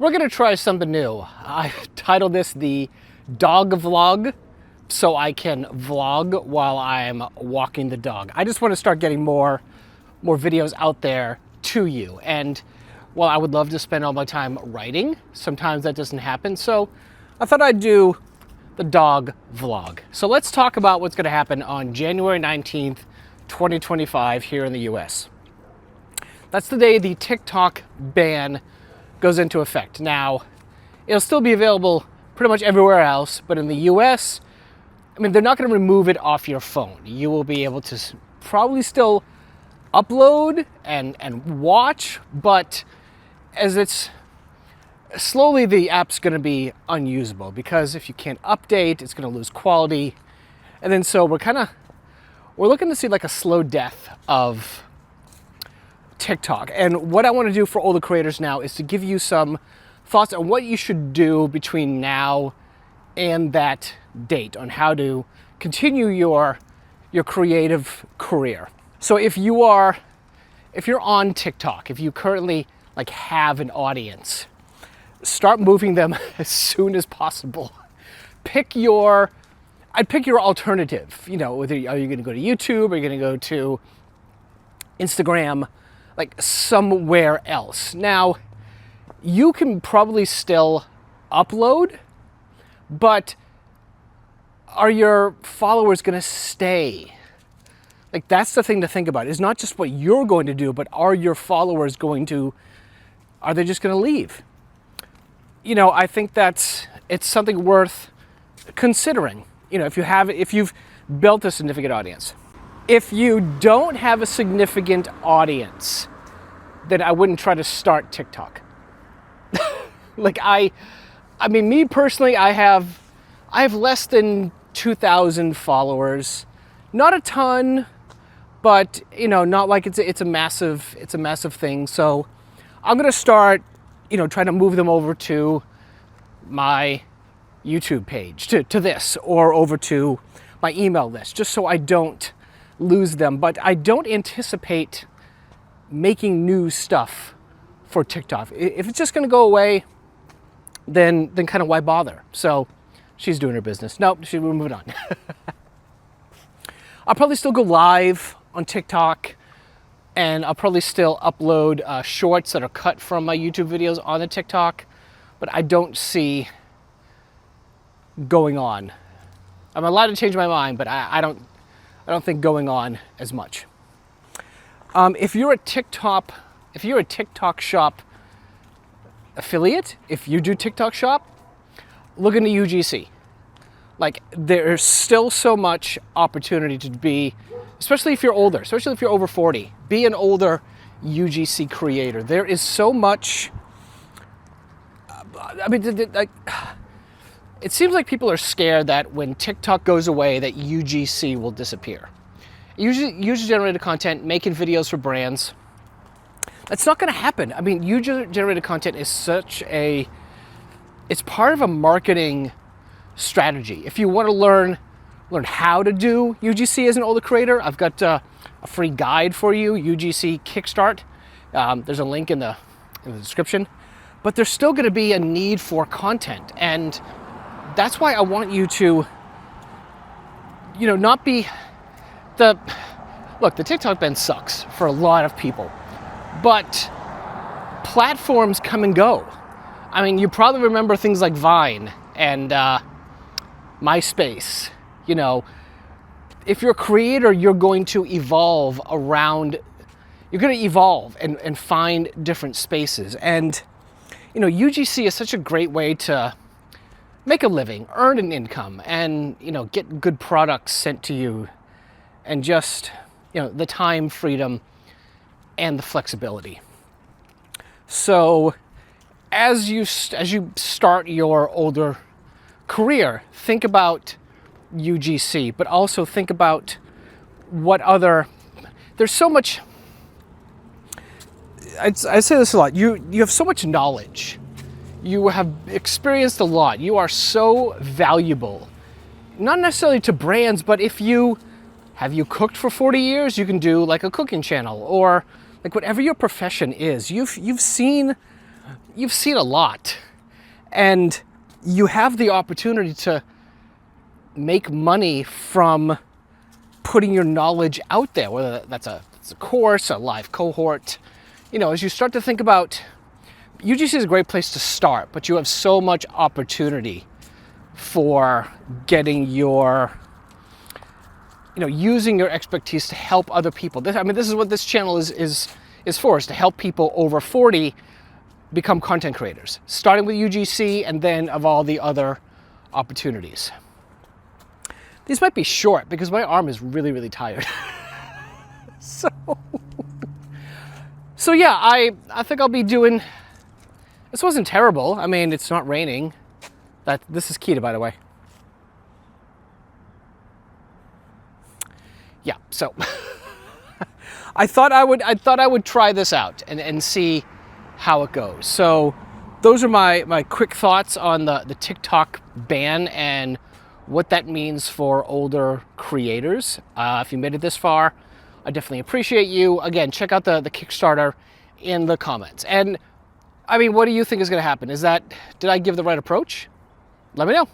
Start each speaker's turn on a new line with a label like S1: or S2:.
S1: We're gonna try something new. I titled this the dog vlog so I can vlog while I'm walking the dog. I just want to start getting more videos out there to you. And while I would love to spend all my time writing, sometimes that doesn't happen. So I thought I'd do the dog vlog. So let's talk about what's gonna happen on January 19th, 2025 here in the US. That's the day the TikTok ban goes into effect. Now, it'll still be available pretty much everywhere else, but in the US, I mean, they're not going to remove it off your phone. You will be able to probably still upload and watch, but as it's slowly, the app's going to be unusable because if you can't update, it's going to lose quality. And then so we're looking to see like a slow death of TikTok. And what I want to do for all the creators now is to give you some thoughts on what you should do between now and that date on how to continue your creative career. So if you're on TikTok, if you currently like have an audience, start moving them as soon as possible. I'd pick your alternative. You know, are you going to go to YouTube? Are you going to go to Instagram? Like somewhere else. Now, you can probably still upload, but are your followers going to stay? Like that's the thing to think about. It's not just what you're going to do, but are your followers are they just going to leave? You know, I think it's something worth considering. You know, if you've built a significant audience. If you don't have a significant audience, then I wouldn't try to start TikTok. Like I mean, me personally, I have less than 2,000 followers. Not a ton, but you know, not like it's a massive thing. So I'm gonna start, you know, trying to move them over to my YouTube page, to this, or over to my email list, just so I don't lose them. But I don't anticipate making new stuff for TikTok. If it's just going to go away, then kind of why bother? So she's doing her business. Nope, we're moving on. I'll probably still go live on TikTok, and I'll probably still upload shorts that are cut from my YouTube videos on the TikTok, but I don't see going on. I'm allowed to change my mind, but I don't think going on as much. If you're a TikTok Shop affiliate, if you do TikTok Shop, look into UGC. Like there's still so much opportunity to be, especially if you're older, especially if you're over 40, be an older UGC creator. There is so much. I mean, like. It seems like people are scared that when TikTok goes away, that UGC will disappear. User-generated content, making videos for brands, that's not going to happen. I mean, user-generated content is it's part of a marketing strategy. If you want to learn how to do UGC as an older creator, I've got a free guide for you, UGC Kickstart. There's a link in the description. But there's still going to be a need for content, and that's why I want you to, you know, not be the TikTok ban sucks for a lot of people, but platforms come and go. I mean, you probably remember things like Vine and MySpace. You know, if you're a creator, you're going to evolve and find different spaces. And, you know, UGC is such a great way to make a living, earn an income, and, you know, get good products sent to you, and just, you know, the time freedom and the flexibility. So as you start your older career, think about UGC, but also think about there's so much, I say this a lot, you have so much knowledge. You have experienced a lot. You are so valuable, not necessarily to brands, but have you cooked for 40 years? You can do like a cooking channel, or like whatever your profession is. You've seen you've seen a lot, and you have the opportunity to make money from putting your knowledge out there, whether that's a course, a live cohort. You know, as you start to think about, UGC is a great place to start, but you have so much opportunity for getting your, using your expertise to help other people. This is what this channel is for, is to help people over 40 become content creators, starting with UGC and then of all the other opportunities. These might be short because my arm is really, really tired. So yeah, I think I'll be doing, this wasn't terrible. I mean, it's not raining. This is Kita, by the way. Yeah, so I thought I would try this out and see how it goes. So those are my quick thoughts on the TikTok ban and what that means for older creators. If you made it this far, I definitely appreciate you. Again, check out the Kickstarter in the comments. And I mean, what do you think is going to happen? Did I give the right approach? Let me know.